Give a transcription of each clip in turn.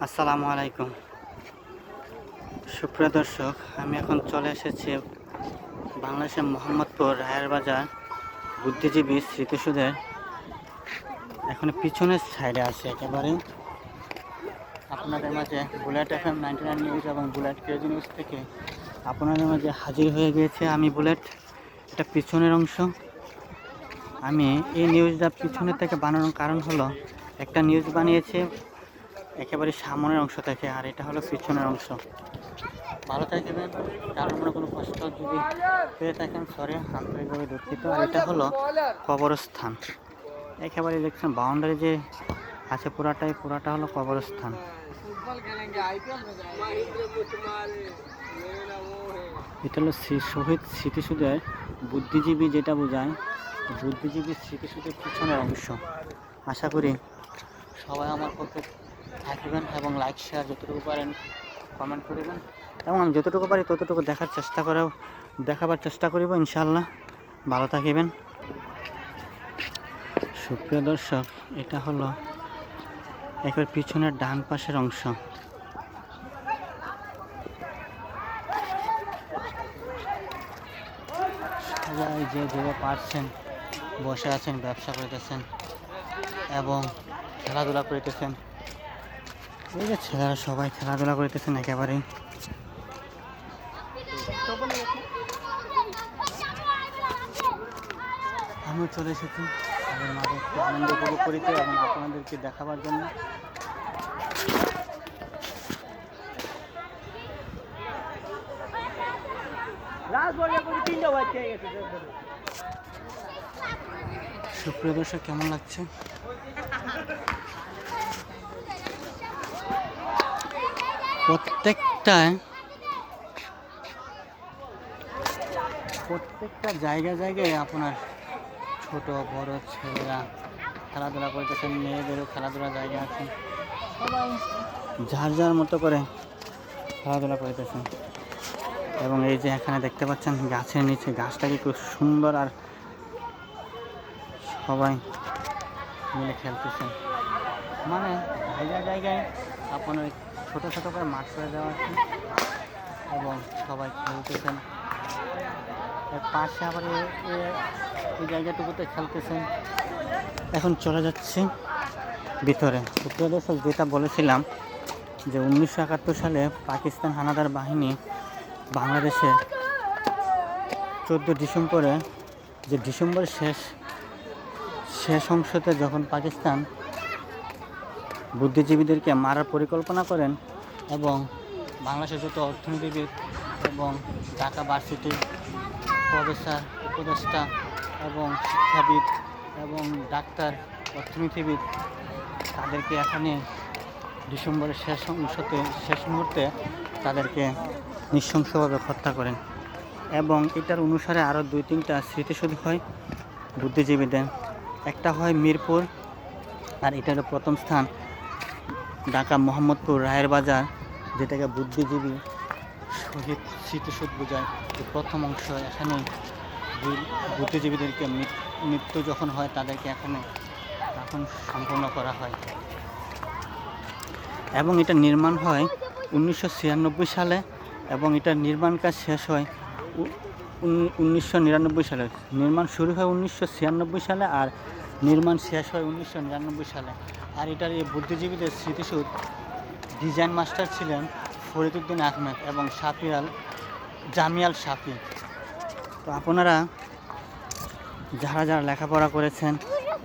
আসসালামু আলাইকুম সুপ্রিয় দর্শক, আমি এখন চলে এসেছি বাংলাদেশের মোহাম্মদপুর রায়ের বাজার বুদ্ধিজীবী স্মৃতিসৌধের এখন পিছনের সাইডে আছে একেবারে আপনাদের মাঝে বুলেট FM 99 নিউজ এবং বুলেট ক্রেজি নিউজ থেকে আপনাদের মাঝে হাজির হয়ে গিয়েছে আমি বুলেট। এটা পিছনের অংশ। আমি এই নিউজটা পিছনের থেকে বানানোর কারণ হলো একটা নিউজ বানিয়েছে একেবারে সামনের অংশ থেকে, আর এটা হলো পিছনের অংশ। ভালো থাকবেন, কারণ মনে কোনো কষ্ট যদি পেয়ে থাকেন সরি, আন্তরিকভাবে দুঃখিত। আর এটা হলো কবরস্থান, একেবারে দেখছেন বাউন্ডারি যে আছে পুরাটা হলো কবরস্থান। এটা হলো শহীদ স্মৃতিসৌধের বুদ্ধিজীবী, যেটা বোঝায় বুদ্ধিজীবী স্মৃতিসৌধের পিছনের অংশ। আশা করি সবাই আমার পক্ষে থাকবেন এবং লাইক শেয়ার যতটুকু পারেন কমেন্ট করবেন, এবং আমি যতটুকু পারি ততটুকু দেখাবার চেষ্টা করিব ইনশাআল্লাহ। ভালো থাকবেন সুপ্রিয় দর্শক। এটা হলো একেবারে পিছনের ডান পাশের অংশ। সবাই যে যেভাবে পারছেন বসে আছেন, ব্যবসা করতেছেন এবং খেলাধুলা করতেছেন। এই যে ছেলেরা সবাই খেলাধুলা করতেছেন একেবারেই। আমিও চলে এসেছি তাদের মাঝে একটু আনন্দ উপভোগ করিতে এবং আপনাদেরকে দেখাবার জন্য। সুপ্রিয় দর্শক, কেমন লাগছে? প্রত্যেকটা জায়গায় আপনার ছোট বড় ছেলেরা খেলাধুলা করতেছেন, মেয়েদেরও খেলাধুলার জায়গা আছে, সবাই যার যার মতো করে খেলাধুলা করতেছেন। এবং এই যে এখানে দেখতে পাচ্ছেন গাছের নিচে, গাছটাকে খুব সুন্দর, আর সবাই মিলে খেলতেছেন। মানে জায়গায় আপনার ছোট ছোট করে মাঠ করে দেওয়া আছে এবং সবাই খেলতেছেন। এর পাশে আবার এই জায়গাটুকুতে খেলতেছেন। এখন চলে যাচ্ছি ভিতরে। সুপ্রিয় দর্শক, যেটা বলেছিলাম যে 1971 সালে পাকিস্তান হানাদার বাহিনী বাংলাদেশে 14 ডিসেম্বরে, যে ডিসেম্বরের শেষ অংশতে যখন পাকিস্তান বুদ্ধিজীবীদেরকে মারার পরিকল্পনা করেন এবং বাংলাদেশের যত অর্থনীতিবিদ এবং ঢাকা ভার্সিটির প্রফেসর, উপদেষ্টা এবং শিক্ষাবিদ এবং ডাক্তার, অর্থনীতিবিদ, তাদেরকে এখানে ডিসেম্বরের শেষ মুহূর্তে তাদেরকে নৃশংসভাবে হত্যা করেন। এবং এটার অনুসারে আরও 2-3টা স্মৃতিসৌধ হয় বুদ্ধিজীবীদের। একটা হয় মিরপুর, আর এটা হলো প্রথম স্থান ঢাকা মোহাম্মদপুর রায়ের বাজার, যেটাকে বুদ্ধিজীবী শহীদ স্মৃতিসৌধ বোঝায়। প্রথম অংশ এখানে বুদ্ধিজীবীদেরকে মৃত্যু যখন হয় তাদেরকে এখানে দাফন সম্পন্ন করা হয়। এবং এটা নির্মাণ হয় 1996 সালে এবং এটার নির্মাণ কাজ শেষ হয় 1999 সালে। নির্মাণ শুরু হয় 1996 সালে আর নির্মাণ শেষ হয় 1999 সালে। আর এটার এই বুদ্ধিজীবীদের স্মৃতিসৌধ ডিজাইন মাস্টার ছিলেন ফরিদউদ্দিন আহমেদ এবং জামিয়াল শাফি। তো আপনারা যারা লেখাপড়া করেছেন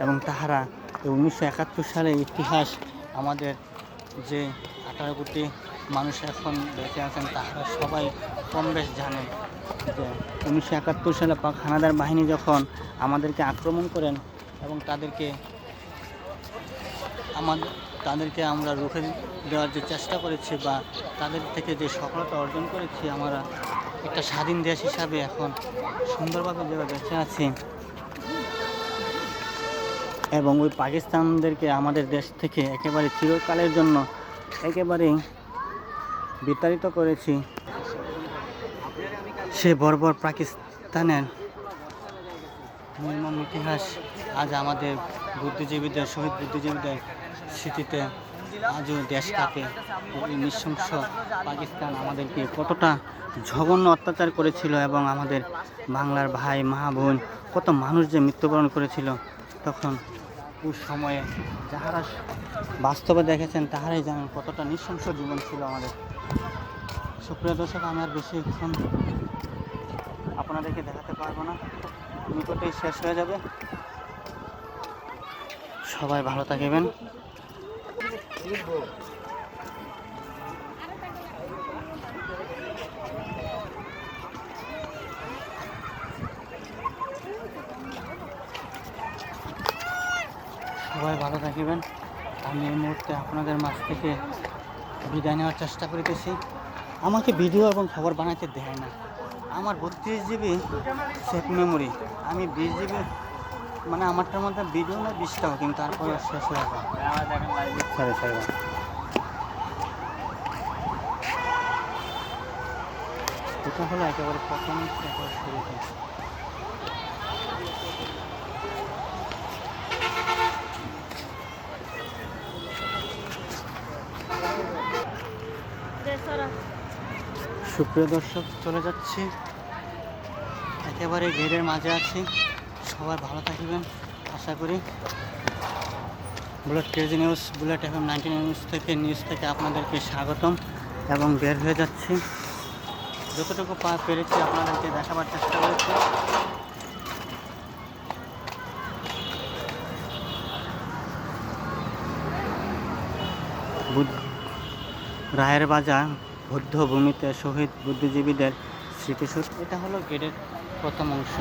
এবং তাহারা 1971 সালে ইতিহাস, আমাদের যে 18 কোটি মানুষ এখন বেঁচে আছেন তাহারা সবাই কম বেশ জানেন যে 1971 সালে পাক হানাদার বাহিনী যখন আমাদেরকে আক্রমণ করেন এবং তাদেরকে আমরা রুখে দেওয়ার যে চেষ্টা করেছি বা তাদের থেকে যে সফলতা অর্জন করেছি, আমরা একটা স্বাধীন দেশ হিসাবে এখন সুন্দরভাবে যেভাবে বেঁচে আছি এবং ওই পাকিস্তানদেরকে আমাদের দেশ থেকে একেবারে চিরকালের জন্য একেবারে বিতাড়িত করেছি। সে বর্বর পাকিস্তানের নির্মম ইতিহাস আজ আমাদের শহীদ বুদ্ধিজীবীদের স্মৃতিতে আজও দেশ কাঁপে। এই নৃশংস পাকিস্তান আমাদেরকে কতটা জঘন্য অত্যাচার করেছিল এবং আমাদের বাংলার ভাই মা বোন কত মানুষ যে মৃত্যুবরণ করেছিল তখন ওই সময়ে, যাহারা বাস্তবে দেখেছেন তাহারাই জানেন কতটা নৃশংস জীবন ছিল আমাদের। সুপ্রিয় দর্শক, আমি আর বেশিক্ষণ আপনাদেরকে দেখাতে পারবো না, নিকটেই শেষ হয়ে যাবে। সবাই ভালো থাকবেন। সবাই ভালো থাকবেন। আমি এই মুহূর্তে আপনাদের মাঝ থেকে বিদায় নেওয়ার চেষ্টা করিতেছি। আমাকে ভিডিও এবং খবর বানাইতে দেয় না। আমার 32 জিবি সেট মেমোরি, আমি 20 জিবি মানে আমারটার মধ্যে ভিডিও না 20টাও, কিন্তু তারপরে শেষ হয়ে যায়। এটা হলো একেবারে প্রথম একেবারে শুরুতে। সুপ্রিয় দর্শক, চলে যাচ্ছি, একেবারে গেটের মাঝে আছি। সবাই ভালো থাকবেন আশা করি। Bullet crazy news, bullet FM 99 news থেকে আপনাদেরকে স্বাগতম এবং বের হয়ে যাচ্ছি। যতটুকু পেরেছি আপনাদেরকে দেখাবার চেষ্টা করেছি। রায়ের বাজার বৌদ্ধ ভূমিতে শহীদ বুদ্ধিজীবীদের স্মৃতিসৌধ, এটা হলো গেটের প্রথম অংশ।